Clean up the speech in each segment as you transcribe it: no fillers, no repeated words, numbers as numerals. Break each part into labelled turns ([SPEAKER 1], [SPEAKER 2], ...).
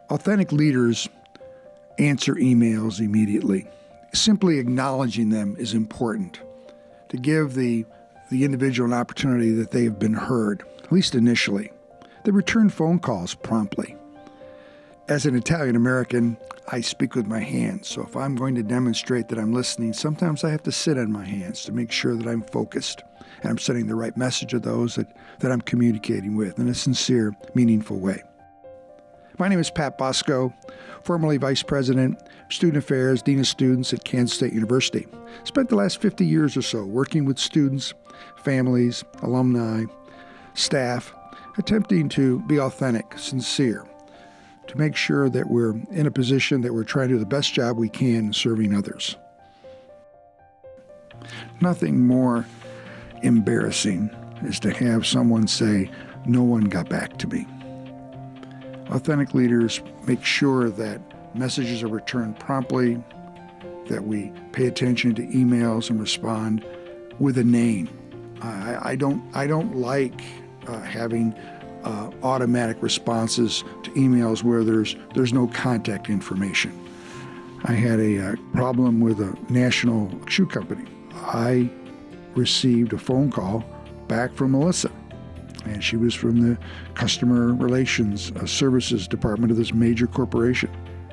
[SPEAKER 1] Authentic leaders answer emails immediately. Simply acknowledging them is important to give the individual an opportunity that they have been heard, at least initially. They return phone calls promptly. As an Italian American, I speak with my hands, so if I'm going to demonstrate that I'm listening, sometimes I have to sit on my hands to make sure that I'm focused and I'm sending the right message to those that I'm communicating with in a sincere, meaningful way. My name is Pat Bosco, formerly Vice President, Student Affairs, Dean of Students at Kansas State University. Spent the last 50 years or so working with students, families, alumni, staff, attempting to be authentic, sincere, to make sure that we're in a position that we're trying to do the best job we can serving others. Nothing more embarrassing is to have someone say, "No one got back to me." Authentic leaders make sure that messages are returned promptly, that we pay attention to emails and respond with a name. I don't like having automatic responses to emails where there's no contact information. I had a problem with a national shoe company. I received a phone call back from Melissa, and she was from the customer relations services department of this major corporation.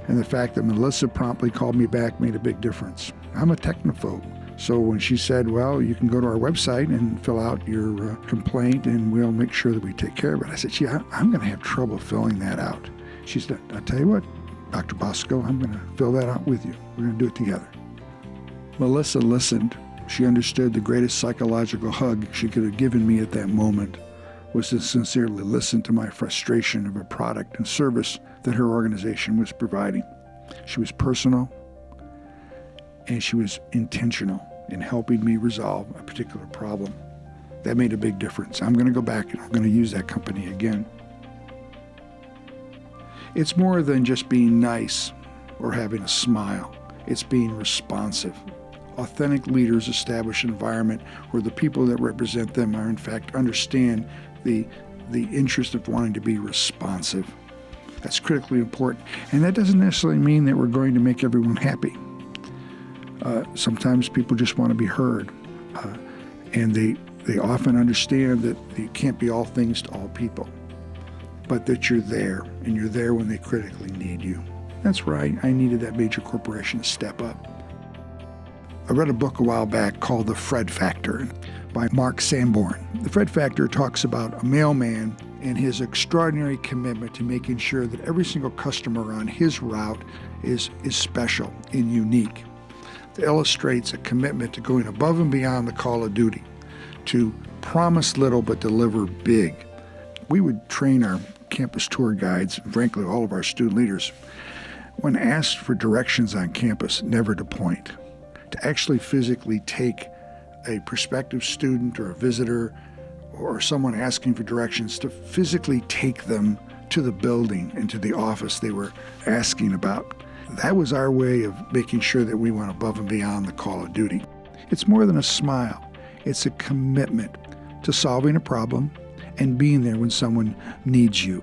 [SPEAKER 1] And the fact that Melissa promptly called me back made a big difference. I'm a technophobe. So when she said, "Well, you can go to our website and fill out your complaint and we'll make sure that we take care of it," I said, I'm going to have trouble filling that out. She said, "I'll tell you what, Dr. Bosco, I'm going to fill that out with you. We're going to do it together." Melissa listened. She understood the greatest psychological hug she could have given me at that moment was to sincerely listen to my frustration of a product and service that her organization was providing. She was personal, and she was intentional in helping me resolve a particular problem. That made a big difference. I'm going to go back and I'm going to use that company again. It's more than just being nice or having a smile. It's being responsive. Authentic leaders establish an environment where the people that represent them are in fact understand the interest of wanting to be responsive. That's critically important. And that doesn't necessarily mean that we're going to make everyone happy. Sometimes people just want to be heard. And they often understand that you can't be all things to all people, but that you're there, and you're there when they critically need you. That's right. I needed that major corporation to step up. I read a book a while back called The Fred Factor by Mark Sanborn. The Fred Factor talks about a mailman and his extraordinary commitment to making sure that every single customer on his route is special and unique. It illustrates a commitment to going above and beyond the call of duty, to promise little but deliver big. We would train our campus tour guides, and frankly all of our student leaders, when asked for directions on campus, never to point. To actually physically take a prospective student or a visitor or someone asking for directions, to physically take them to the building and to the office they were asking about. That was our way of making sure that we went above and beyond the call of duty. It's more than a smile. It's a commitment to solving a problem and being there when someone needs you.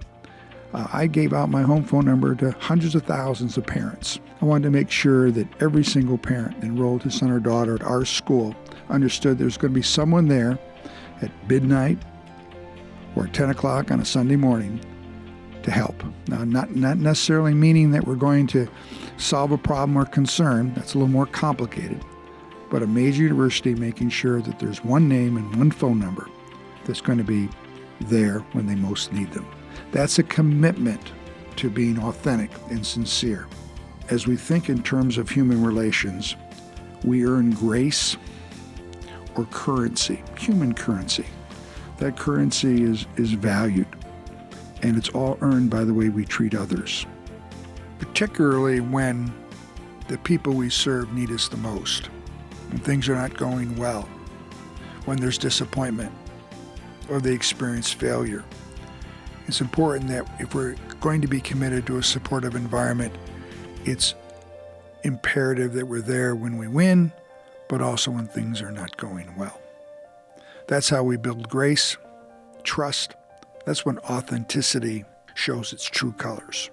[SPEAKER 1] I gave out my home phone number to hundreds of thousands of parents. I wanted to make sure that every single parent enrolled his son or daughter at our school understood there's going to be someone there at midnight or 10 o'clock on a Sunday morning to help. Now, not necessarily meaning that we're going to solve a problem or concern. That's a little more complicated. But a major university making sure that there's one name and one phone number that's going to be there when they most need them. That's a commitment to being authentic and sincere. As we think in terms of human relations, we earn grace or currency, human currency. That currency is valued, and it's all earned by the way we treat others, particularly when the people we serve need us the most, when things are not going well, when there's disappointment, or they experience failure. It's important that if we're going to be committed to a supportive environment, it's imperative that we're there when we win, but also when things are not going well. That's how we build grace, trust. That's when authenticity shows its true colors.